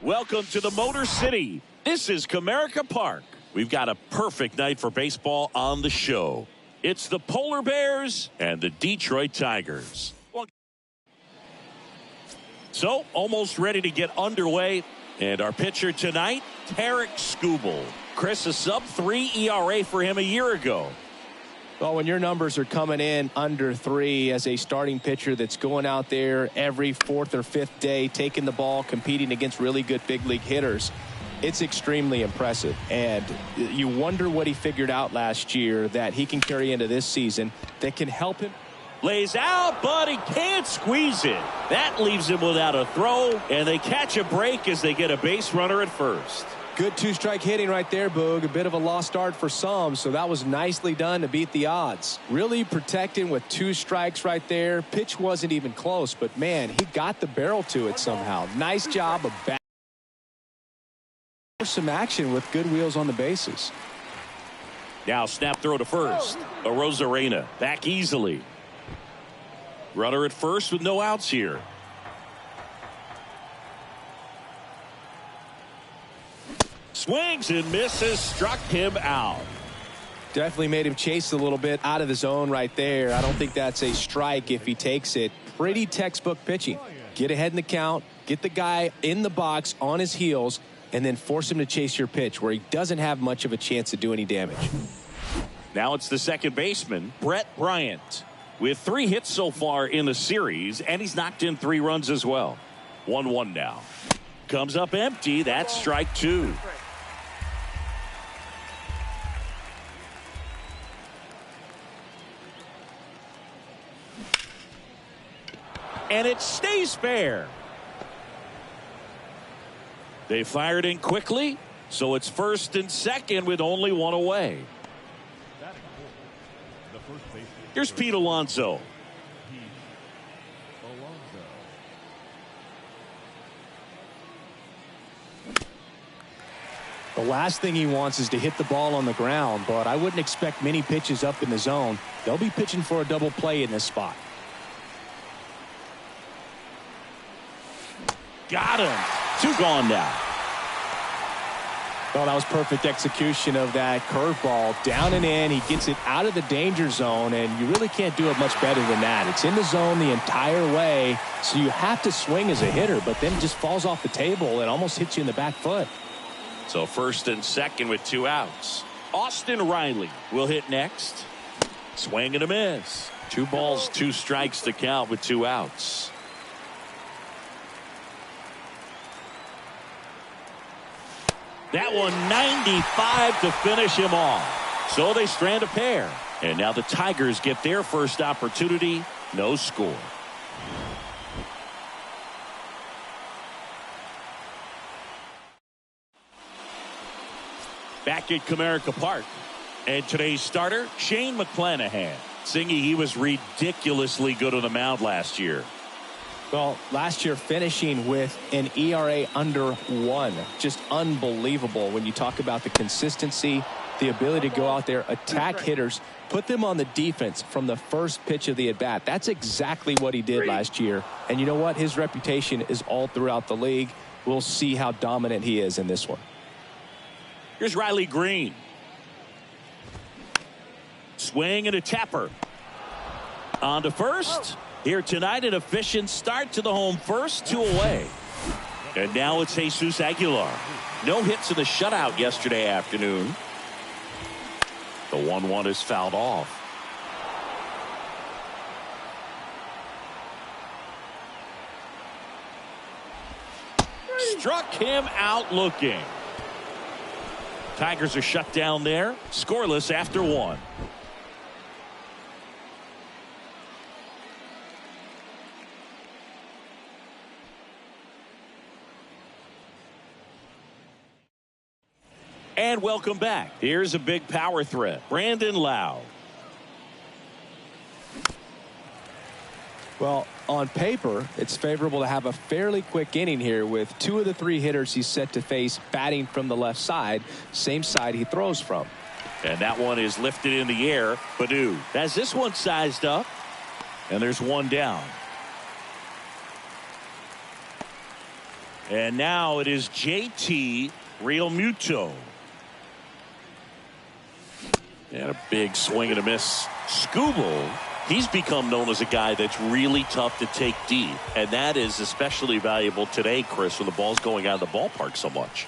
Welcome to the Motor City. This is Comerica Park. We've got a perfect night for baseball on the show. It's the Polar Bears and the Detroit Tigers. So, almost ready to get underway. And our pitcher tonight, Tarik Skubal. Chris, a sub-3 ERA for him a year ago. Well, when your numbers are coming in under 3 as a starting pitcher that's going out there every 4th or 5th day, taking the ball, competing against really good big league hitters, it's extremely impressive. And you wonder what he figured out last year that he can carry into this season that can help him. Lays out, but he can't squeeze it. That leaves him without a throw, and they catch a break as they get a base runner at first. Good two-strike hitting right there, Boog. A bit of a lost start for some, so that was nicely done to beat the odds. Really protecting with 2 strikes right there. Pitch wasn't even close, but man, he got the barrel to it somehow. Nice job of back. Some action with good wheels on the bases. Now snap throw to first. Arozarena back easily. Runner at first with no outs here. Swings and misses, struck him out. Definitely made him chase a little bit out of the zone right there. I don't think that's a strike if he takes it. Pretty textbook pitching. Get ahead in the count, get the guy in the box on his heels, and then force him to chase your pitch where he doesn't have much of a chance to do any damage. Now it's the second baseman, Brett Bryant, with 3 hits so far in the series, and he's knocked in 3 runs as well. 1-1 now. Comes up empty. That's strike 2. And it stays fair. They fired in quickly, so it's first and second with only 1 away. Here's Pete Alonso. The last thing he wants is to hit the ball on the ground, but I wouldn't expect many pitches up in the zone. They'll be pitching for a double play in this spot. Got him. 2 gone now. Well, that was perfect execution of that curveball. Down and in. He gets it out of the danger zone, and you really can't do it much better than that. It's in the zone the entire way, so you have to swing as a hitter, but then it just falls off the table and almost hits you in the back foot. So first and second with 2 outs. Austin Riley will hit next. Swing and a miss. 2 balls, 2 strikes to count with 2 outs. That one 95 to finish him off. So they strand a pair. And now the Tigers get their first opportunity. No score. Back at Comerica Park. And today's starter, Shane McClanahan. Singy, he was ridiculously good on the mound last year. Well, last year finishing with an ERA under 1. Just unbelievable when you talk about the consistency, the ability to go out there, attack hitters, put them on the defense from the first pitch of the at-bat. That's exactly what he did last year. And you know what? His reputation is all throughout the league. We'll see how dominant he is in this one. Here's Riley Green. Swing and a tapper. On to first. Here tonight, an efficient start to the home first, 2 away. And now it's Jesus Aguilar. No hits in the shutout yesterday afternoon. The 1-1 is fouled off. Struck him out looking. Tigers are shut down there. Scoreless after 1. And welcome back. Here's a big power threat. Brandon Lowe. Well, on paper, it's favorable to have a fairly quick inning here with 2 of the 3 hitters he's set to face batting from the left side, same side he throws from. And that one is lifted in the air. Baddoo has this one sized up, and there's 1 down. And now it is JT Realmuto. And a big swing and a miss. Skubal, he's become known as a guy that's really tough to take deep. And that is especially valuable today, Chris, when the ball's going out of the ballpark so much.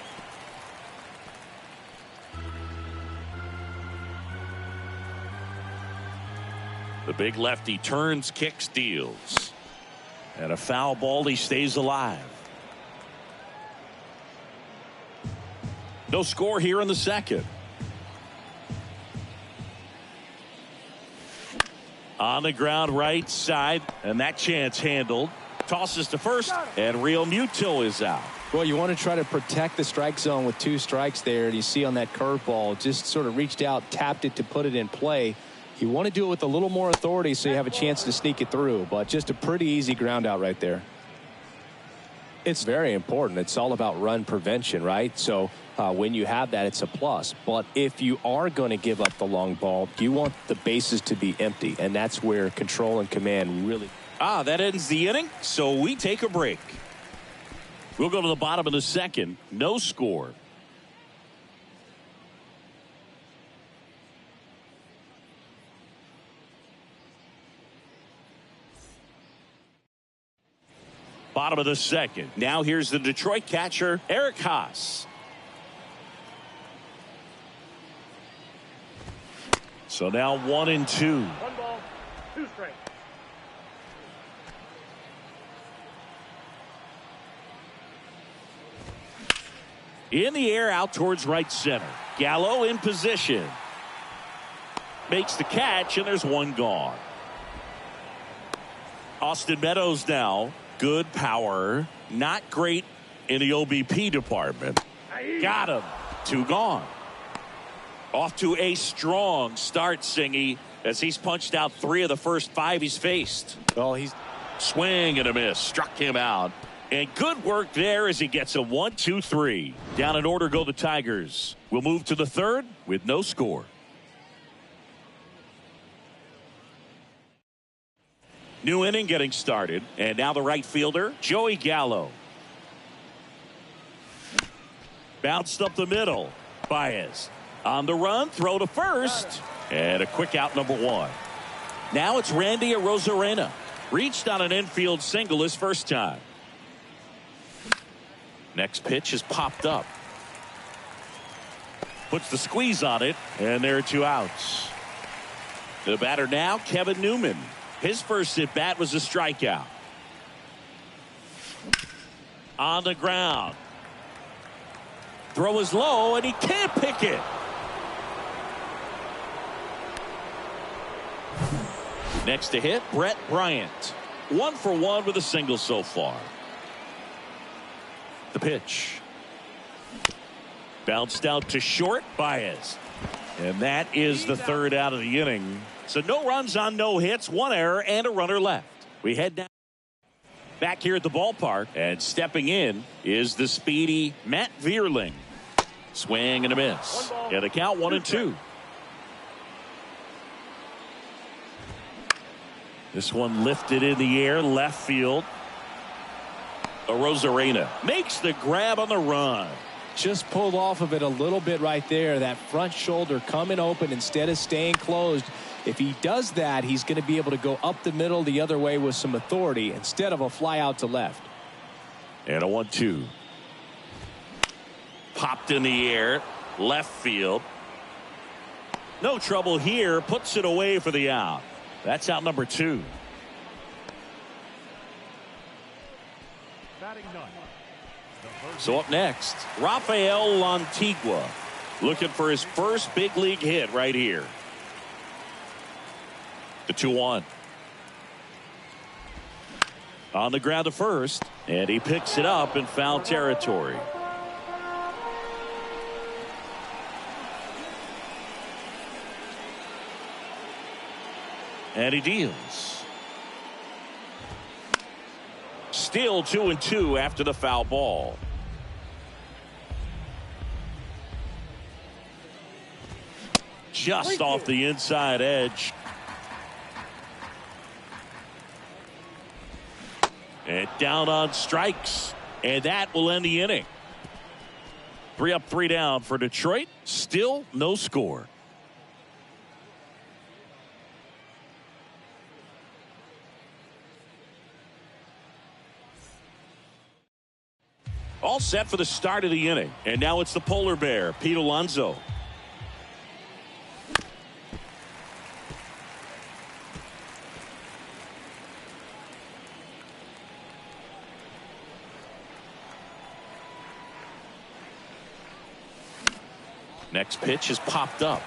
The big lefty turns, kicks, deals. And a foul ball, he stays alive. No score here in the second. On the ground right side, and that chance handled. Tosses to first, and Realmuto is out. Well, you want to try to protect the strike zone with 2 strikes there. And you see on that curveball, just sort of reached out, tapped it to put it in play. You want to do it with a little more authority so you have a chance to sneak it through. But just a pretty easy ground out right there. It's very important. It's all about run prevention, right? So when you have that, it's a plus. But if you are going to give up the long ball, you want the bases to be empty. And that's where control and command really. That ends the inning, so we take a break. We'll go to the bottom of the second. No score. Bottom of the second. Now here's the Detroit catcher, Eric Haas. So now 1-2. 1 ball, 2 strikes. In the air out towards right center. Gallo in position. Makes the catch, and there's 1 gone. Austin Meadows now. Good power. Not great in the OBP department. Got him. 2 gone. Off to a strong start, Singy, as he's punched out 3 of the first 5 he's faced. Well, he's swing and a miss. Struck him out. And good work there as he gets a 1-2-3. Down in order go the Tigers. We'll move to the third with no score. New inning getting started. And now the right fielder, Joey Gallo. Bounced up the middle. Baez on the run, throw to first. And a quick out, number 1. Now it's Randy Arozarena. Reached on an infield single his first time. Next pitch is popped up. Puts the squeeze on it, and there are 2 outs. The batter now, Kevin Newman. His first at bat was a strikeout. On the ground. Throw is low, and he can't pick it. Next to hit, Brett Bryant. 1 for 1 with a single so far. The pitch. Bounced out to short, Baez. And that is the 3rd out of the inning. So no runs on no hits, 1 error, and a runner left. We head down back here at the ballpark, and stepping in is the speedy Matt Vierling. Swing and a miss. And the count 1-2. This one lifted in the air, left field. Arozarena makes the grab on the run. Just pulled off of it a little bit right there. That front shoulder coming open instead of staying closed. If he does that, he's going to be able to go up the middle the other way with some authority instead of a fly out to left. And a 1-2. Popped in the air, left field. No trouble here, puts it away for the out. That's out number 2. So up next, Rafael Lantigua, looking for his first big league hit right here. The 2-1. On the ground to first, and he picks it up in foul territory. And he deals. Still 2-2 after the foul ball. Just off the inside edge. And down on strikes. And that will end the inning. 3 up, 3 down for Detroit. Still no score. All set for the start of the inning. And now it's the polar bear, Pete Alonso. Next pitch is popped up.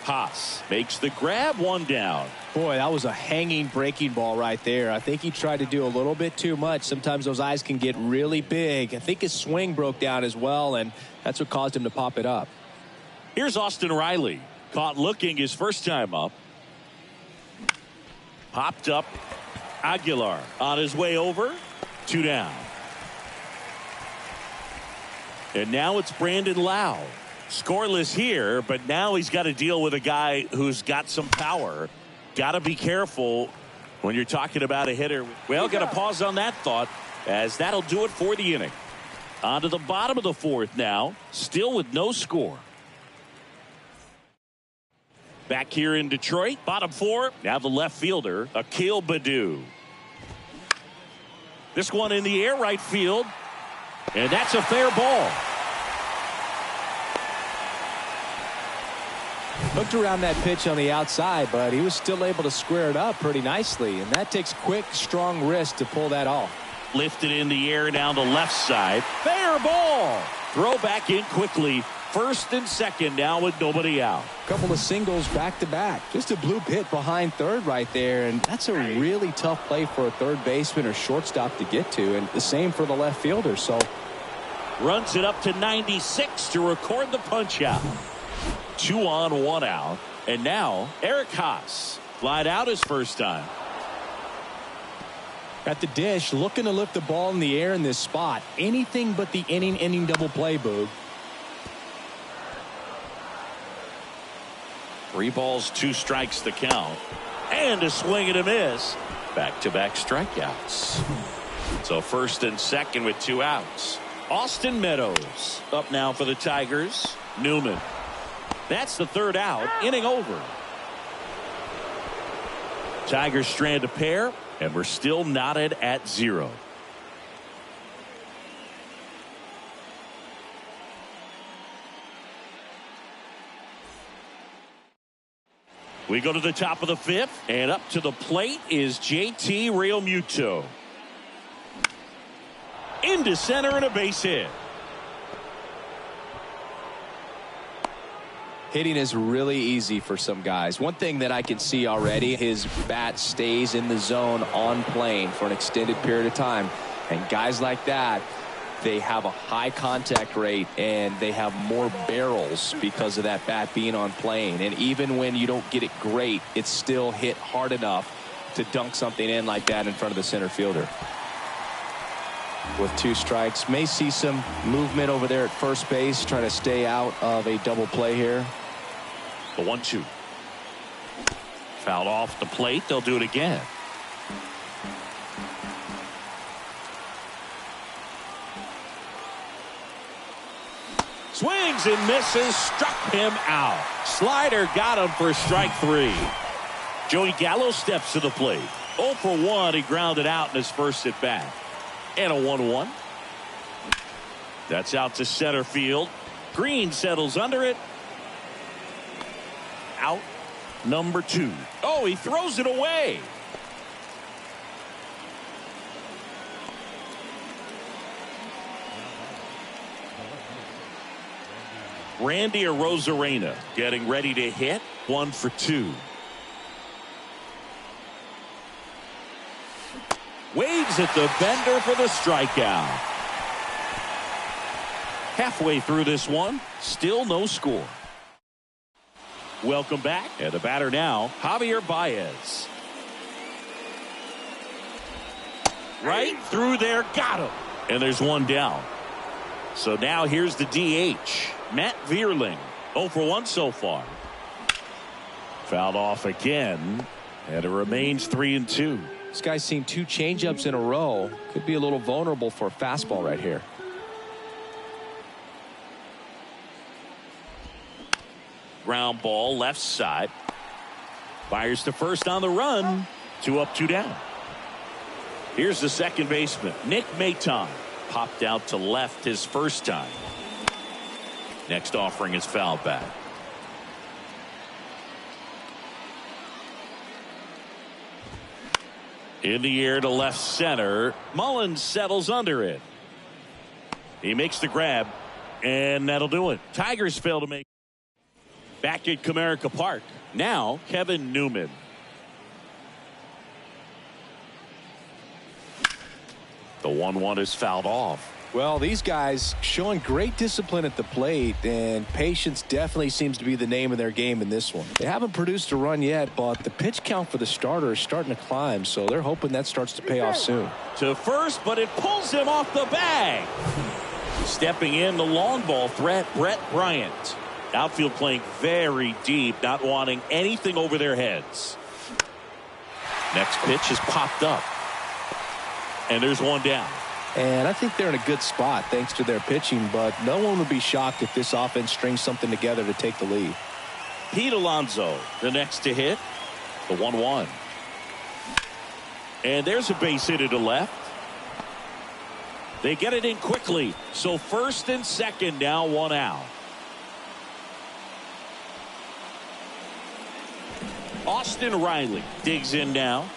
Haas makes the grab, 1 down. Boy, that was a hanging breaking ball right there. I think he tried to do a little bit too much. Sometimes those eyes can get really big. I think his swing broke down as well, and that's what caused him to pop it up. Here's Austin Riley. Caught looking his first time up. Popped up. Aguilar on his way over. 2 down. And now it's Brandon Lau. Scoreless here, but now he's got to deal with a guy who's got some power. Got to be careful when you're talking about a hitter. Well, got to pause on that thought, as that'll do it for the inning. On to the bottom of the 4th now, still with no score. Back here in Detroit, bottom 4, now the left fielder, Akil Baddoo. This one in the air, right field, and that's a fair ball. Looked around that pitch on the outside, but he was still able to square it up pretty nicely, and that takes quick, strong wrist to pull that off. Lifted in the air down the left side. Fair ball. Throw back in quickly. First and second now with nobody out. Couple of singles back to back. Just a bloop hit behind third right there, and that's a really tough play for a third baseman or shortstop to get to, and the same for the left fielder. So runs it up to 96 to record the punch out. 2 on, 1 out. And now Eric Haas flied out his first time. At the dish, looking to lift the ball in the air in this spot. Anything but the inning double play, Boog. 3 balls, 2 strikes to count. And a swing and a miss. Back-to-back strikeouts. So first and second with 2 outs. Austin Meadows up now for the Tigers. Newman. That's the 3rd out. Inning over. Tigers strand a pair, and we're still knotted at 0. We go to the top of the 5th, and up to the plate is JT Realmuto. Into center and a base hit. Hitting is really easy for some guys. One thing that I can see already, his bat stays in the zone on plane for an extended period of time. And guys like that, they have a high contact rate and they have more barrels because of that bat being on plane. And even when you don't get it great, it's still hit hard enough to dunk something in like that in front of the center fielder. With 2 strikes, may see some movement over there at first base, trying to stay out of a double play here. The 1-2. Fouled off the plate. They'll do it again. Swings and misses. Struck him out. Slider got him for strike 3. Joey Gallo steps to the plate. 0 for 1. He grounded out in his first at bat. And a 1-1. That's out to center field. Green settles under it. Out number 2. Oh, he throws it away. Randy Arozarena getting ready to hit. 1 for 2. Waves at the bender for the strikeout. Halfway through this one, still no score. Welcome back. And the batter now, Javier Baez. Right through there, got him. And there's 1 down. So now here's the DH, Matt Vierling. 0 for 1 so far. Fouled off again, and it remains 3-2. This guy's seen 2 changeups in a row. Could be a little vulnerable for a fastball right here. Ground ball left side. Fires to first on the run. 2 up, 2 down. Here's the second baseman, Nick Maton. Popped out to left his first time. Next offering is foul back. In the air to left center. Mullins settles under it. He makes the grab, and that'll do it. Tigers fail to make. Back at Comerica Park. Now, Kevin Newman. The 1-1 is fouled off. Well, these guys showing great discipline at the plate, and patience definitely seems to be the name of their game in this one. They haven't produced a run yet, but the pitch count for the starter is starting to climb, so they're hoping that starts to pay off soon. To first, but it pulls him off the bag. Stepping in, the long ball threat, Brett Bryant. Outfield playing very deep, not wanting anything over their heads. Next pitch is popped up. And there's one down. And I think they're in a good spot thanks to their pitching, but no one would be shocked if this offense strings something together to take the lead. Pete Alonso, the next to hit, the 1-1. And there's a base hitter to left. They get it in quickly, so first and second now, 1 out. Austin Riley digs in now.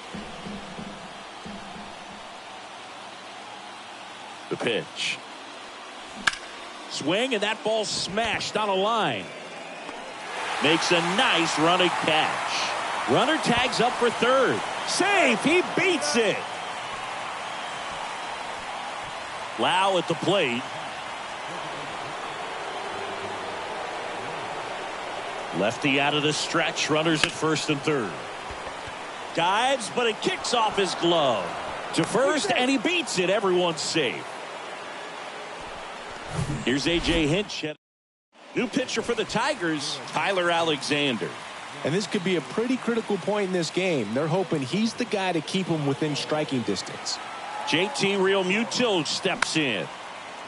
The pitch. Swing, and that ball smashed on a line. Makes a nice running catch. Runner tags up for third. Safe. He beats it. Lau at the plate. Lefty out of the stretch. Runners at first and third. Dives, but it kicks off his glove. To first, and he beats it. Everyone's safe. Here's A.J. Hinch. New pitcher for the Tigers, Tyler Alexander. And this could be a pretty critical point in this game. They're hoping he's the guy to keep them within striking distance. JT Realmuto steps in.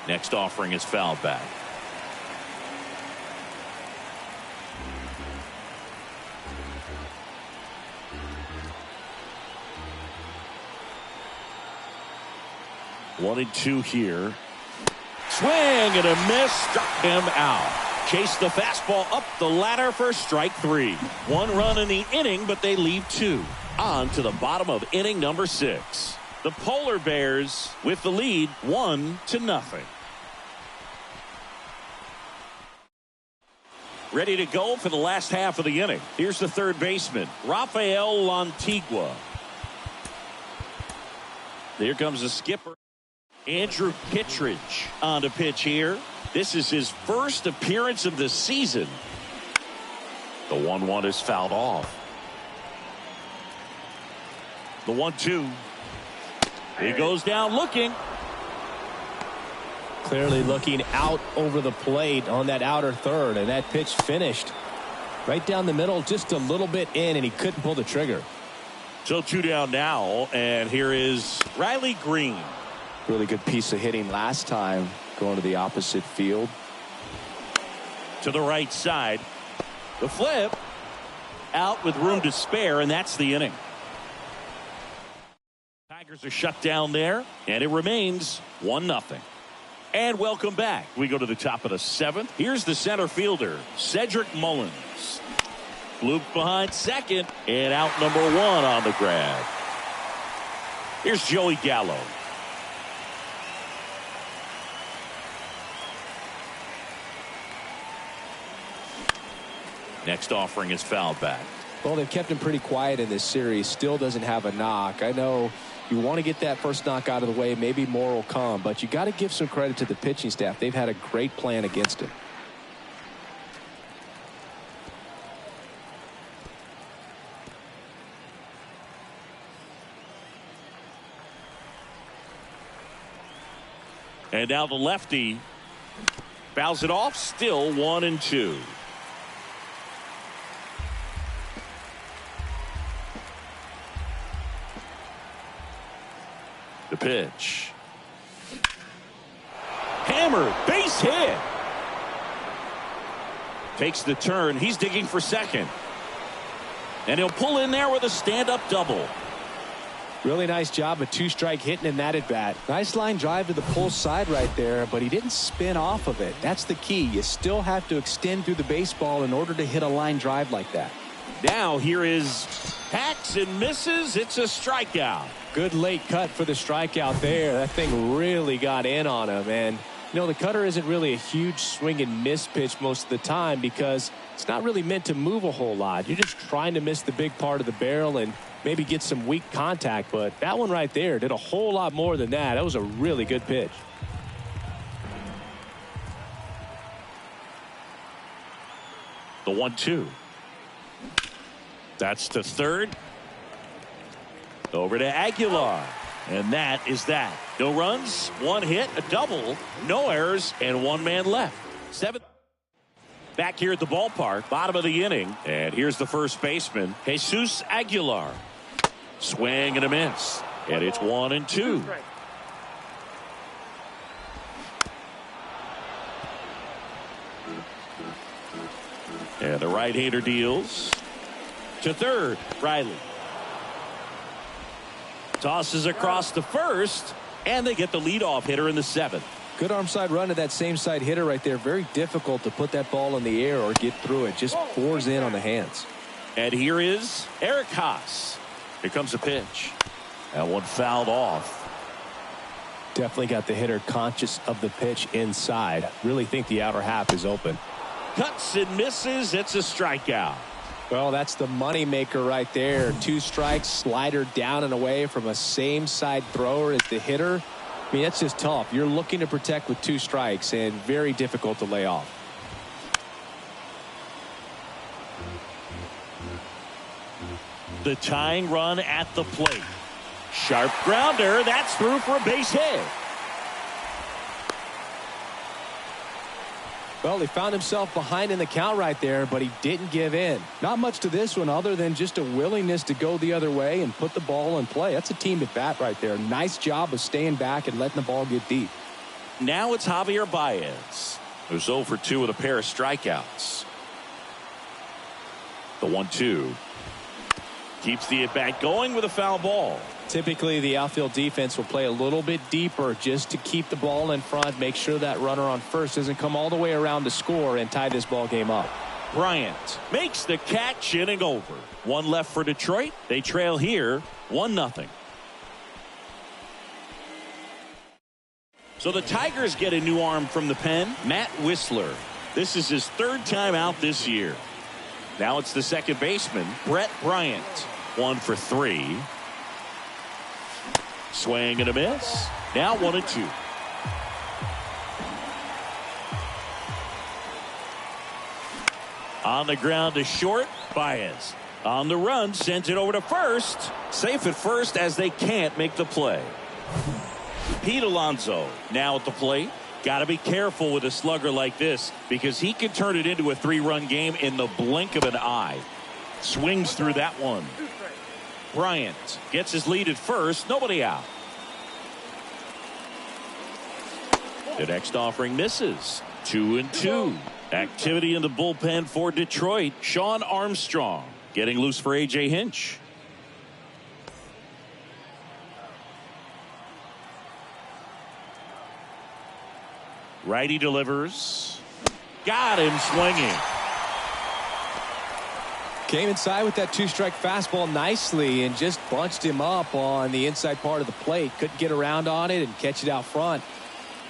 Next offering is foul back. One and two here. Swing and a miss, struck him out. Chase the fastball up the ladder for strike 3. 1 run in the inning, but they leave 2. On to the bottom of inning number 6. The Polar Bears with the lead 1-0. Ready to go for the last half of the inning. Here's the third baseman, Rafael Lantigua. There comes the skipper. Andrew Kittredge on the pitch here. This is his first appearance of the season. The 1-1 is fouled off. The 1-2. He goes down looking. Clearly looking out over the plate on that outer third, and that pitch finished right down the middle, just a little bit in, and he couldn't pull the trigger. So 2 down now, and here is Riley Green. Really good piece of hitting last time, going to the opposite field. To the right side. The flip. Out with room to spare, and that's the inning. Tigers are shut down there, and it remains 1-0. And welcome back. We go to the top of the 7th. Here's the center fielder, Cedric Mullins. Loop behind second, and out number 1 on the grab. Here's Joey Gallo. Next offering is foul back. Well, they've kept him pretty quiet in this series. Still doesn't have a knock. I know you want to get that first knock out of the way. Maybe more will come, but you got to give some credit to the pitching staff. They've had a great plan against him. And now the lefty fouls it off. Still 1-2. pitch. Hammered, base hit. Takes the turn. He's digging for second. And he'll pull in there with a stand-up double. Really nice job of two-strike hitting in that at-bat. Nice line drive to the pull side right there, but he didn't spin off of it. That's the key. You still have to extend through the baseball in order to hit a line drive like that. Now here is hacks and misses. It's a strikeout. Good late cut for the strikeout there. That thing really got in on him. And, you know, the cutter isn't really a huge swing and miss pitch most of the time because it's not really meant to move a whole lot. You're just trying to miss the big part of the barrel and maybe get some weak contact. But that one right there did a whole lot more than that. That was a really good pitch. The 1-2. That's to third. Over to Aguilar. And that is that. No runs, one hit, a double, no errors, and one man left. Seventh. Back here at the ballpark, bottom of the inning. And here's the first baseman, Jesus Aguilar. Swing and a miss. And it's 1-2. And the right-hander deals to third. Riley tosses across to first, and they get the leadoff hitter in the seventh. Good arm side run to that same side hitter right there. Very difficult to put that ball in the air or get through it. Just pours in on the hands. And here is Eric Haas. Here comes a pitch. That one fouled off. Definitely got the hitter conscious of the pitch inside. Really think the outer half is open. Cuts and misses. It's a strikeout. Well, that's the money maker right there. 2 strikes, slider down and away from a same side thrower as the hitter. I mean, that's just tough. You're looking to protect with 2 strikes and very difficult to lay off. The tying run at the plate. Sharp grounder. That's through for a base hit. Well, he found himself behind in the count right there, but he didn't give in. Not much to this one other than just a willingness to go the other way and put the ball in play. That's a team at bat right there. Nice job of staying back and letting the ball get deep. Now it's Javier Baez, who's 0 for 2 with a pair of strikeouts. The 1-2. Keeps the at-bat going with a foul ball. Typically, the outfield defense will play a little bit deeper just to keep the ball in front, make sure that runner on first doesn't come all the way around to score and tie this ball game up. Bryant makes the catch, inning over. One left for Detroit. They trail here 1-0. So the Tigers get a new arm from the pen, Matt Whistler. This is his 3rd time out this year. Now it's the second baseman, Brett Bryant. 1 for 3. Swing and a miss. Now 1-2. On the ground to short, Baez. On the run, sends it over to first. Safe at first as they can't make the play. Pete Alonso now at the plate. Got to be careful with a slugger like this because he can turn it into a 3-run game in the blink of an eye. Swings through that one. Bryant gets his lead at first. Nobody out. The next offering misses. 2-2. Activity in the bullpen for Detroit. Sean Armstrong getting loose for A.J. Hinch. Righty delivers. Got him swinging. Came inside with that 2-strike fastball nicely and just bunched him up on the inside part of the plate. Couldn't get around on it and catch it out front.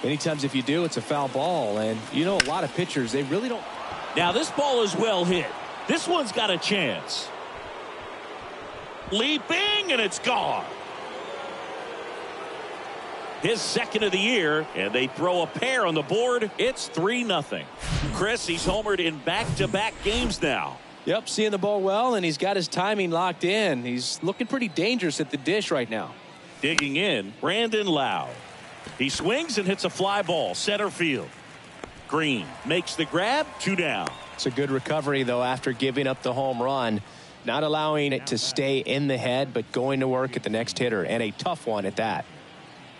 Many times if you do, it's a foul ball. And you know, a lot of pitchers, they really don't. Now this ball is well hit. This one's got a chance. Leaping, and it's gone. His second of the year, and they throw a pair on the board. It's 3-0. Chris, he's homered in back-to-back games now. Yep, seeing the ball well, and he's got his timing locked in. He's looking pretty dangerous at the dish right now. Digging in, Brandon Lau. He swings and hits a fly ball, center field. Green makes the grab, 2 down. It's a good recovery, though, after giving up the home run. Not allowing it to stay in the head, but going to work at the next hitter, and a tough one at that.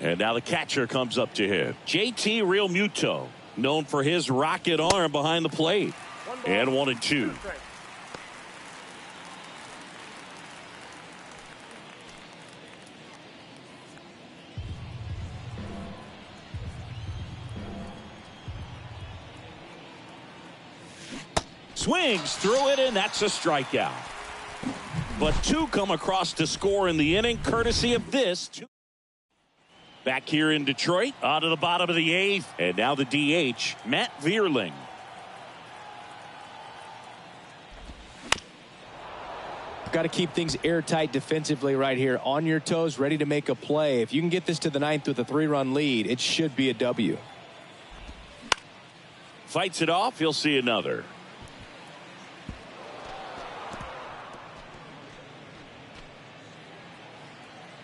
And now the catcher comes up to hit. JT Realmuto, known for his rocket arm behind the plate. And 1-2. Swings through it, and that's a strikeout. But two come across to score in the inning, courtesy of this. Back here in Detroit, on to the bottom of the 8th. And now the DH, Matt Vierling. Got to keep things airtight defensively right here. On your toes, ready to make a play. If you can get this to the 9th with a 3-run lead, it should be a W. Fights it off. He'll see another.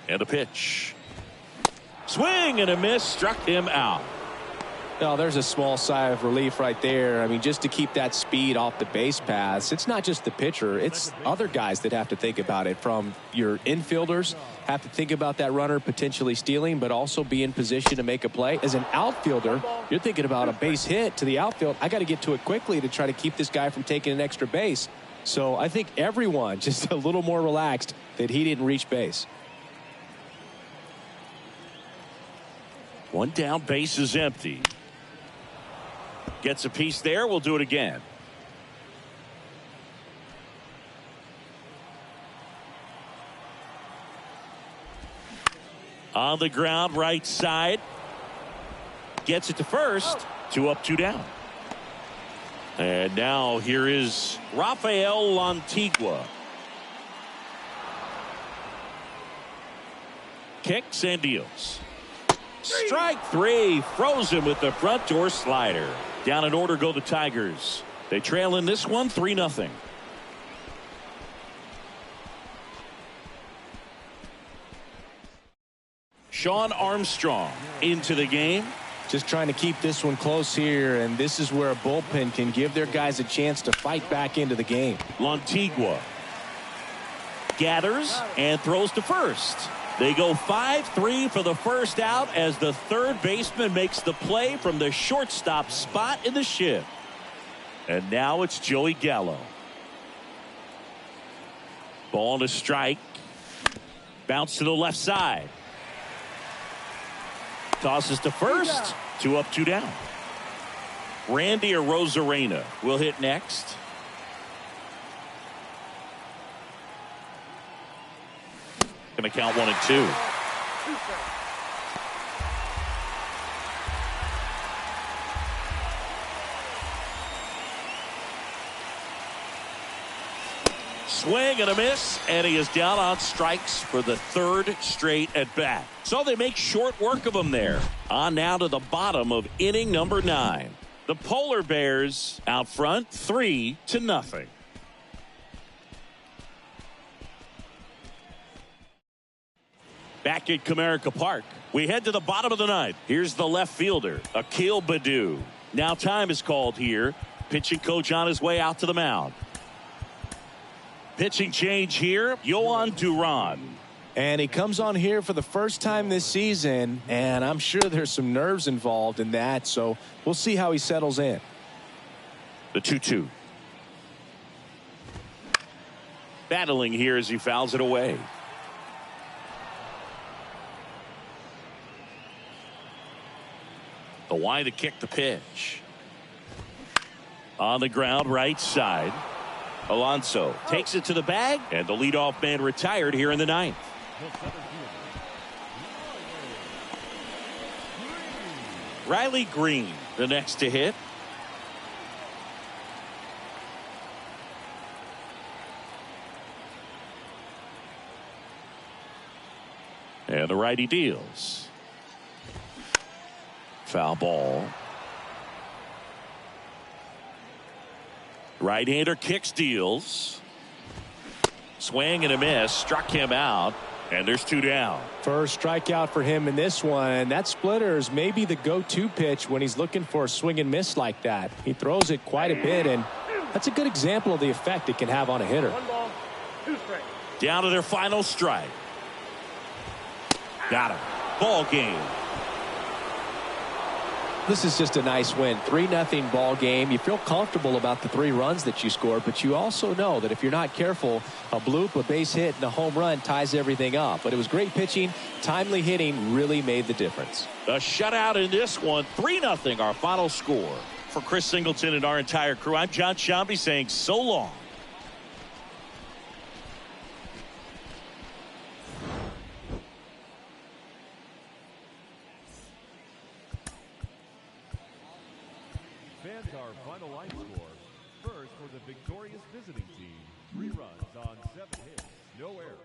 And a pitch. Swing and a miss. Struck him out. Oh, there's a small sigh of relief right there. I mean, just to keep that speed off the base paths. It's not just the pitcher. It's other guys that have to think about it. From your infielders have to think about that runner potentially stealing, but also be in position to make a play. As an outfielder, you're thinking about a base hit to the outfield. I got to get to it quickly to try to keep this guy from taking an extra base. So I think everyone just a little more relaxed that he didn't reach base. One down, base is empty. Gets a piece there. We'll do it again. On the ground, right side. Gets it to first. 2 up, 2 down. And now here is Rafael Lantigua. Kicks and deals. Strike 3. Throws him with the front door slider. Down in order go the Tigers. They trail in this one 3-0. Sean Armstrong into the game. Just trying to keep this one close here, and this is where a bullpen can give their guys a chance to fight back into the game. Lantigua gathers and throws to first. They go 5-3 for the first out as the third baseman makes the play from the shortstop spot in the shift. And now it's Joey Gallo. Ball to strike. Bounce to the left side. Tosses to first. 2 up, 2 down. Randy Arozarena will hit next. Going to count 1 and 2. Swing and a miss, and he is down on strikes for the 3rd straight at bat. So they make short work of him there. On now to the bottom of inning number 9. The Polar Bears out front 3-0. Back at Comerica Park, we head to the bottom of the 9th. Here's the left fielder, Akil Baddoo. Now time is called here. Pitching coach on his way out to the mound. Pitching change here, Yohan Duran. And he comes on here for the first time this season, and I'm sure there's some nerves involved in that, so we'll see how he settles in. The 2-2. Battling here as he fouls it away. The wide to kick the pitch. On the ground, right side. Alonso takes it to the bag, and the leadoff man retired here in the 9th. Riley Green, the next to hit. And the righty deals. Foul ball. Right-hander kicks, deals. Swing and a miss. Struck him out. And there's 2 down. First strikeout for him in this one. That splitter is maybe the go-to pitch when he's looking for a swing and miss like that. He throws it quite a bit, and that's a good example of the effect it can have on a hitter. 1 ball, 2 strikes. Down to their final strike. Got him. ball game. This is just a nice win. 3-0 ball game. You feel comfortable about the 3 runs that you scored, but you also know that if you're not careful, a bloop, a base hit, and a home run ties everything up. But it was great pitching. Timely hitting really made the difference. A shutout in this one. 3-0 our final score. For Chris Singleton and our entire crew, I'm John Shambi saying so long. Fans our final line score. First for the victorious visiting team. 3 runs on 7 hits. No error.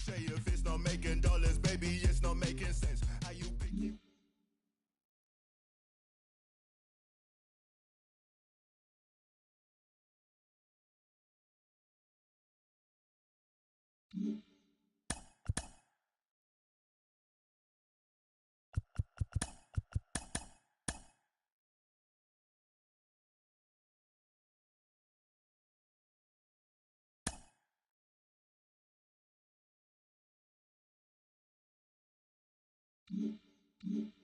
Say if it's not making dollars, baby, it's not making sense. How you pick you? Mm-hmm.